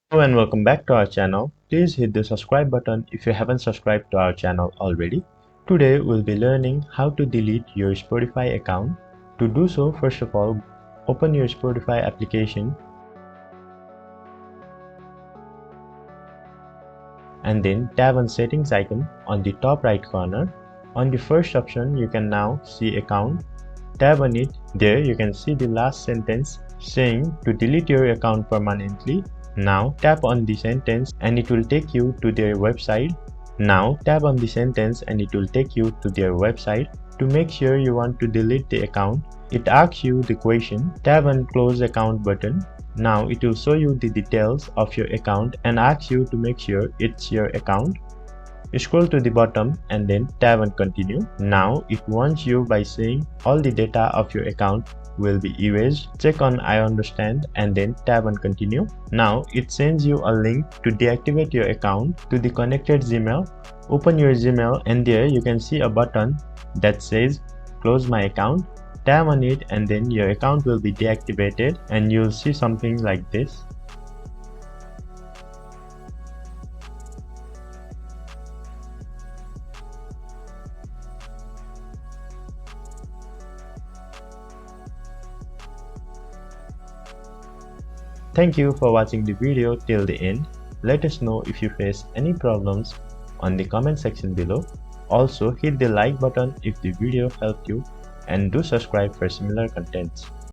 Hello and welcome back to our channel. Please hit the subscribe button if you haven't subscribed to our channel already. Today we'll be learning how to delete your Spotify account. To do so, first of all, open your Spotify application and then tap on settings icon on the top right corner. On the first option, you can now see account. Tap on it. There you can see the last sentence saying to delete your account permanently. Now tap on the sentence and it will take you to their website. Now tap on the sentence and it will take you to their website. To make sure you want to delete the account, it asks you the question. Tap on close account button. Now it will show you the details of your account and ask you to make sure it's your account. Scroll to the bottom and then tap on continue. Now it warns you by saying all the data of your account will be erased. Check on I understand and then tap on continue. Now it sends you a link to deactivate your account to the connected Gmail. Open your Gmail and there you can see a button that says close my account. Tap on it and then your account will be deactivated and you'll see something like this. Thank you for watching the video till the end. Let us know if you face any problems on the comment section below. Also hit the like button if the video helped you and do subscribe for similar contents.